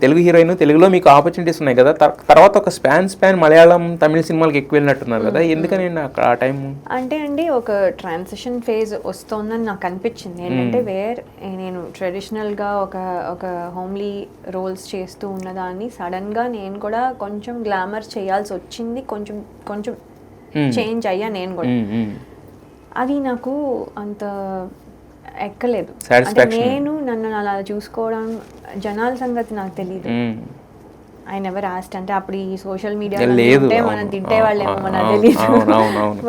Telugu heroine, తెలుగులో మీకు opportunities ఉన్నాయి కదా, తర్వాత ఒక స్పాన్ మలయాళం తమిళ సినిమాలకు ఎక్కువ వెళ్ళినట్టున్నారు కదా, ఎందుకని ఆ టైం? అంటే అండి ఒక ట్రాన్సిషన్ ఫేజ్ వస్తోందని నాకు అనిపించింది. ఏంటంటే నేను ట్రెడిషనల్గా ఒక హోమ్లీ రోల్స్ చేస్తూ ఉన్నదాన్ని సడన్గా నేను కూడా కొంచెం గ్లామర్ చేయాల్సి వచ్చింది, కొంచెం చేంజ్ అయ్యా నేను కూడా. అది నాకు అంత ఎక్కలేదు. అంటే నేను నన్ను అలా చూసుకోవడం, జనాల సంగతి నాకు తెలియదు. I never asked. అంటే అప్పుడు ఈ సోషల్ మీడియా ఉంటే మనం తింటే వాళ్ళేమో మనకు తెలియదు.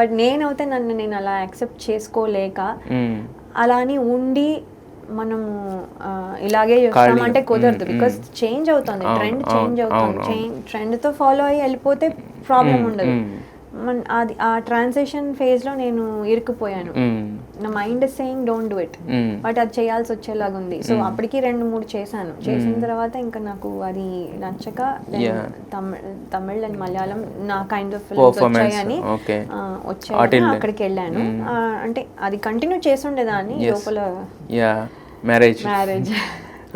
బట్ నేనైతే నేను అలా యాక్సెప్ట్ చేసుకోలేక అలా అని ఉండి మనము ఇలాగే చేస్తామంటే కుదరదు. బికాస్ చేంజ్ అవుతుంది, ట్రెండ్ చేంజ్ అవుతుంది. ట్రెండ్తో ఫాలో అయ్యి వెళ్ళిపోతే ప్రాబ్లం ఉండదు. అది ఆ ట్రాన్సిషన్ ఫేజ్లో నేను ఇరుక్కుపోయాను. నా mind is saying don't do it, but అది చేయాల్సి వచ్చేలాగా ఉంది. సో అప్పటికి 2-3 చేశాను. చేసిన తర్వాత ఇంకా నాకు అది నచ్చక తమిళ్ అండ్ మలయాళం నా కైండ్ ఆఫ్ ఫిల్మ్స్ వచ్చాయని అక్కడికి వెళ్ళాను. అంటే అది కంటిన్యూ చేసి ఉండేదాన్ని లోపల. మ్యారేజ్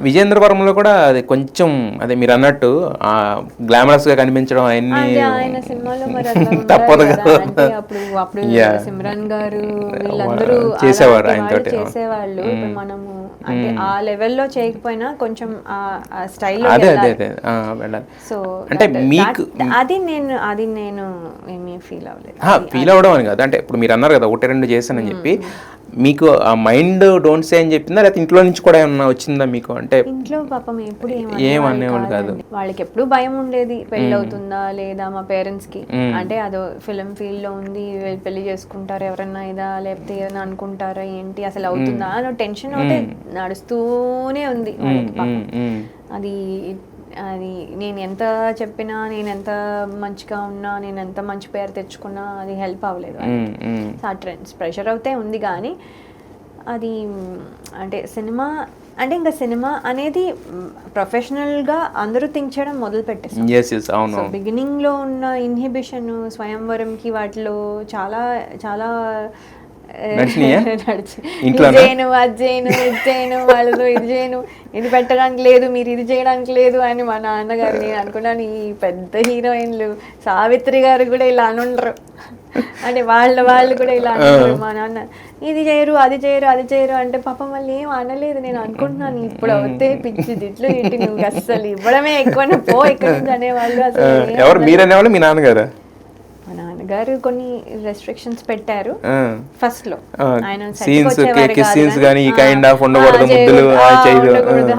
విజేంద్రవరంలో కూడా అది కొంచెం అదే మీరు అన్నట్టు గ్లామరస్ గా కనిపించడం అవన్నీ ఆయన సినిమాలో మరి తప్పదు కదా. అంటే అప్పుడు సిమ్రాన్ గారు వీళ్ళందరూ చేసేవారు, చేసేవాళ్ళు. ఇప్పుడు మనము అంటే ఆ లెవెల్లో చేయకపోయినా కొంచెం ఆ స్టైల్లో వెళ్ళాలి. సో అంటే మీకు అది నేను ఏమీ ఫీల్ అవ్వలేదు. ఫీల్ అవ్వడం అని కాదు, అంటే ఇప్పుడు మీరు అన్నారు కదా 1-2 చేశానని చెప్పి, మీకు ఆ మైండ్ డోంట్ సే అని చెప్పిందా, లేకపోతే ఇంట్లో నుంచి కూడా ఏమన్నా వచ్చిందా మీకు? అంటే ఇంట్లో పాపం ఎప్పుడు ఏమనేవాళ్ళు కాదు, వాళ్ళకి ఎప్పుడు భయం ఉండేది పెళ్ళి అవుతుందా లేదా. మా పేరెంట్స్ కి అంటే అదో ఫిలిం ఫీల్డ్ లో ఉంది, పెళ్లి చేసుకుంటారు ఎవరన్నా ఇదా, లేకపోతే ఏదైనా అనుకుంటారా ఏంటి, అసలు అవుతుందా అని టెన్షన్ అయితే నడుస్తూనే ఉంది వాళ్ళకి పాపం. అది నేను ఎంత చెప్పినా, నేను ఎంత మంచిగా ఉన్నా, నేను ఎంత మంచి పేరు తెచ్చుకున్నా అది హెల్ప్ అవ్వలేదు. ఆ ట్రెండ్స్ ప్రెషర్ అయితే ఉంది కానీ అది అంటే సినిమా అంటే ఇంకా సినిమా అనేది ప్రొఫెషనల్గా అందరూ థింక్ చేయడం మొదలు పెట్టేసాం. బిగినింగ్లో ఉన్న ఇన్హిబిషన్ స్వయంవరంకి వాటిలో చాలా చాలా చేయను, అది చేయను, ఇది చేయను, వాళ్ళతో ఇది చేయను, ఇది పెట్టడానికి లేదు, మీరు ఇది చేయడానికి లేదు అని మా నాన్నగారు. నేను అనుకున్నాను ఈ పెద్ద హీరోయిన్లు సావిత్రి గారు కూడా ఇలా అనుండరు, అంటే వాళ్ళు కూడా ఇలా అనుకుంటారు. మా నాన్న ఇది చేయరు, అది చేయరు, అది చేయరు అంటే పాపం వాళ్ళు ఏం అనలేదు. నేను అనుకుంటున్నాను ఇప్పుడు అవుతే పిచ్చి తిట్లు ఇటు నువ్వు అస్సలు ఇవ్వడమే ఎక్కువ, పో ఇక్కడ నుంచి అనేవాళ్ళు. అసలు మీ నాన్నగారు మా నాన్నగారు కొన్ని రెస్ట్రిక్షన్స్ పెట్టారు ఫస్ట్ లో. ఆయన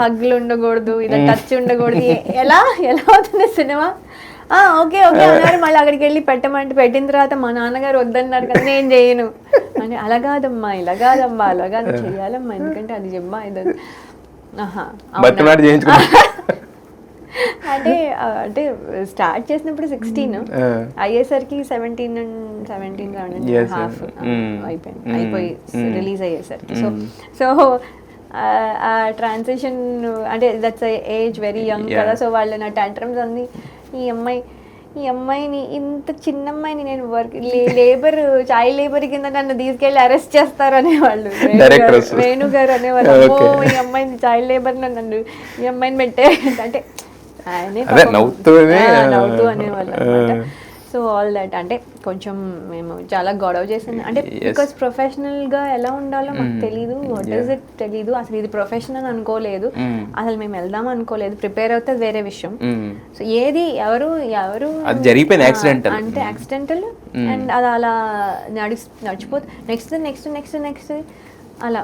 హగ్లు ఉండకూడదు, ఇది టచ్ ఉండకూడదు. ఎలా అవుతుంది సినిమా? ఓకే అన్నారు. మళ్ళీ అక్కడికి వెళ్ళి పెట్టమంటే పెట్టిన తర్వాత మా నాన్నగారు వద్దన్నారు కదా, నేను చేయను అని. అలా కాదమ్మా, ఇలా కాదమ్మా, అలా కాదు, చెయ్యాలమ్మా, ఎందుకంటే అది చెప్పమ్మా ఇది. అంటే స్టార్ట్ చేసినప్పుడు 16, అయ్యేసరికి 17.5 అయిపోయి రిలీజ్ అయ్యేసరికి. సో ఆ ట్రాన్సిషన్ అంటే దట్స్ ఏజ్ వెరీ యంగ్ కదా. సో వాళ్ళు నా టాంట్రమ్స్ అన్ని, ఈ అమ్మాయిని ఇంత చిన్న అమ్మాయిని నేను లేబర్ చైల్డ్ లేబర్ కింద నన్ను తీసుకెళ్లి అరెస్ట్ చేస్తారు అనేవాళ్ళు. వేణు గారు అనేవాళ్ళు, ఈ అమ్మాయిని చైల్డ్ లేబర్ నన్ను ఈ అమ్మాయిని పెట్టే అంటే నవ్వుతూ అనేవాళ్ళు అనమాట. సో ఆల్ దట్ అంటే కొంచెం మేము చాలా గొడవ చేసింది. అంటే బికాస్ ప్రొఫెషనల్గా ఎలా ఉండాలో మాకు తెలీదు, వాట్ ఈస్ ఇట్ తెలీదు, అసలు ఇది ప్రొఫెషన్ అని అనుకోలేదు, అసలు మేము వెళ్దాం అనుకోలేదు. ప్రిపేర్ అవుతే వేరే విషయం. సో ఏది ఎవరు అంటే యాక్సిడెంటల్ అండ్ అది అలా నడిచిపోతే నెక్స్ట్ అలా